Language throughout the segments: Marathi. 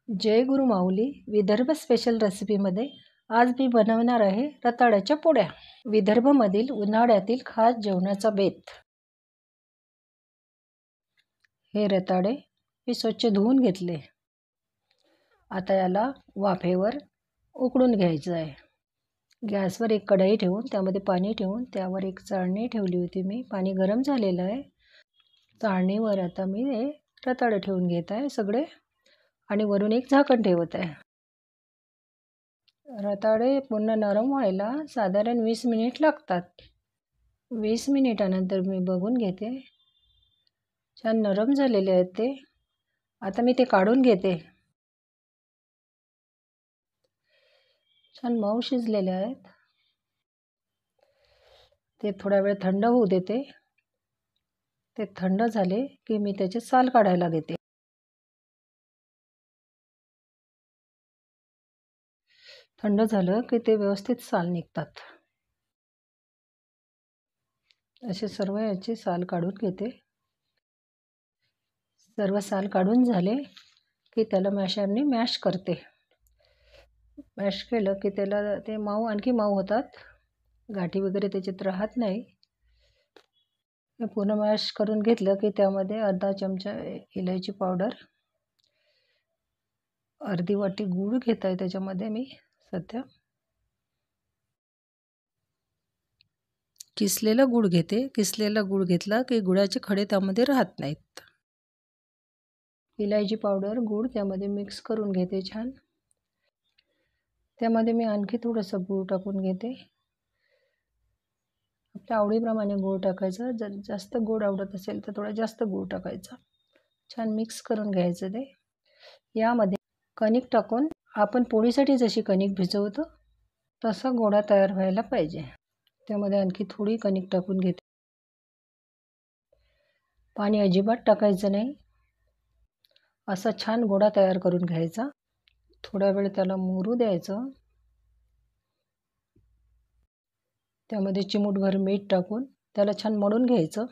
जय गुरु माऊली विदर्भ स्पेशल रेसिपीमध्ये आज मी बनवणार आहे रताळ्याच्या पोळ्या। विदर्भमधील उन्हाळ्यातील खास जेवणाचा बेत। हे रताळे मी स्वच्छ धुवून घेतले। आता याला वाफेवर उकळून घ्यायचं आहे। गॅसवर एक कढई ठेवून त्यामध्ये पाणी ठेवून त्यावर एक चाळणी ठेवली होती मी। पाणी गरम झालेलं आहे। चाळणीवर आता मी हे रताळे ठेवून घेत आहे सगळे आणि वरून एक झाकण ठेवत आहे। रताळे पूर्ण नरम व्हायला साधारण 20 मिनिट लागतात। 20 मिनिटानंतर मी बघून घेते, छान नरम झालेले आहेत ते। आता मी ते काढून घेते। छान मऊ शिजलेले आहेत। ते थोडा वेळ थंड होऊ देते। ते थंड झाले की मी त्याचे साल काढायला घेते। थंड झालं की ते व्यवस्थित साल निघतात। असे सर्व याचे साल काढून घेते। सर्व साल काढून झाले की त्याला मॅशरने मॅश करते। मॅश केलं की त्याला ते मऊ आणखी मऊ होतात, गाठी वगैरे त्याच्यात राहत नाही। पूर्ण मॅश करून घेतलं की त्यामध्ये अर्धा चमचा इलायची पावडर, अर्धी वाटी गूळ घेत आहे त्याच्यामध्ये मी सध्या। किसलेला गूळ घेते। किसलेला गूळ घेतला की गुळाचे खडे त्यामध्ये राहत नाहीत। इलायची पावडर गूळ त्यामध्ये मिक्स करून घेते छान। त्यामध्ये मी आणखी थोडंसं गूळ टाकून घेते। आपल्या आवडीप्रमाणे गूळ टाकायचा। जर जास्त गोड आवडत असेल तर थोडा जास्त गूळ टाकायचा। छान मिक्स करून घ्यायचं ते। यामध्ये कणिक टाकून आपण पोळीसाठी जशी कणिक भिजवतो तसा गोळा तयार व्हायला पाहिजे। त्यामध्ये आणखी थोडी कणिक टाकून घेते। पाणी अजिबात टाकायचं नाही। असा छान गोळा तयार करून घ्यायचा। थोडा वेळ त्याला मुरू द्यायचं। त्यामध्ये चिमूटभर मीठ टाकून त्याला छान मळून घ्यायचं।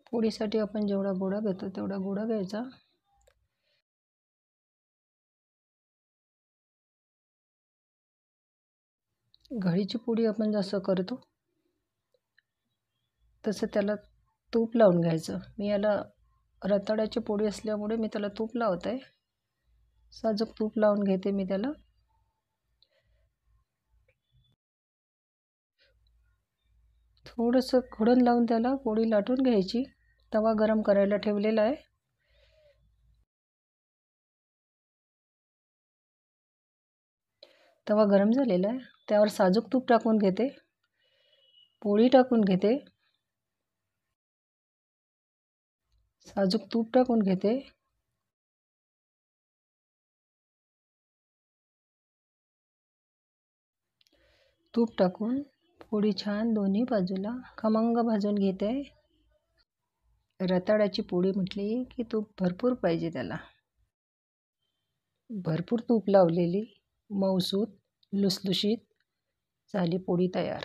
पोळीसाठी आपण जेवढा गोळा घेतो तेवढा गोळा घ्यायचा। घडीची पोळी आपण जसं करतो तसं त्याला तूप लावून घ्यायचं। मी याला रताळ्याची पोळी असल्यामुळे मी त्याला तूप लावत आहे। साजूक तूप लावून घेते मी त्याला। थोडंसं खोडून लावून त्याला पोळी लाटून घ्यायची। तवा गरम करायला ठेवलेला आहे। तवा गरम झालेला आहे। त्यावर साजूक तूप टाकून घेते। पोळी टाकून घेते। साजूक तूप टाकून घेते। तूप टाकून पोळी छान दोन्ही बाजूला खमंग भाजून घेते। रताळ्याची पोळी म्हटली की तूप भरपूर पाहिजे त्याला। भरपूर तूप लावलेली मऊसूत लुसलुशीत झाली पोळी तयार।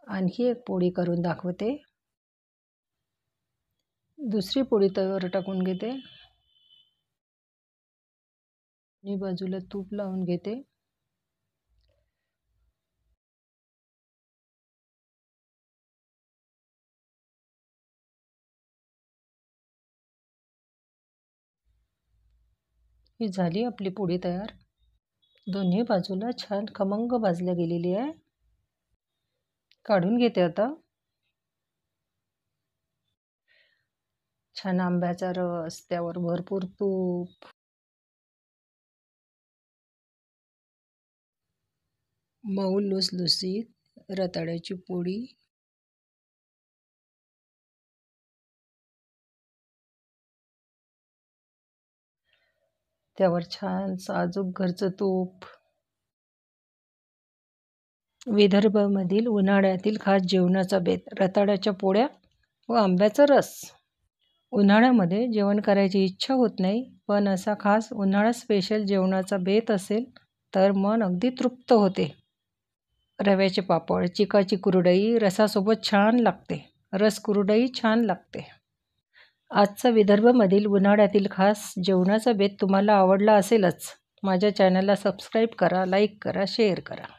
आणखी एक पोळी करून दाखवते। दुसरी पोळी तव्यावर टाकून घेते। दोन्ही बाजूला तूप लावून घेते। ही झाली आपली पोळी तयार। दोन्ही बाजूला छान खमंग भाजल्या गेलेली आहे। काढून घेते आता। छान आंब्याचा रस, त्यावर भरपूर तूप, मऊ लुसलुसीत रताळ्याची पोळी। त्यावर छान साजूक घरचं तूप। विदर्भमधील उन्हाळ्यातील खास जेवणाचा बेत रताळ्याच्या पोळ्या व आंब्याचा रस। उन्हाळ्यामध्ये जेवण करायची इच्छा होत नाही, पण असा खास उन्हाळा स्पेशल जेवणाचा बेत असेल तर मन अगदी तृप्त होते। रव्याचे पापड, चिकाची कुरडई रसासोबत छान लागते। रसकुरडई छान लागते. आजचा विदर्भमधील उन्हाळ्यातील खास जेवणाचा बेत तुम्हाला आवडला असेलच. माझ्या चॅनलला सबस्क्राईब करा, लाईक करा, शेअर करा.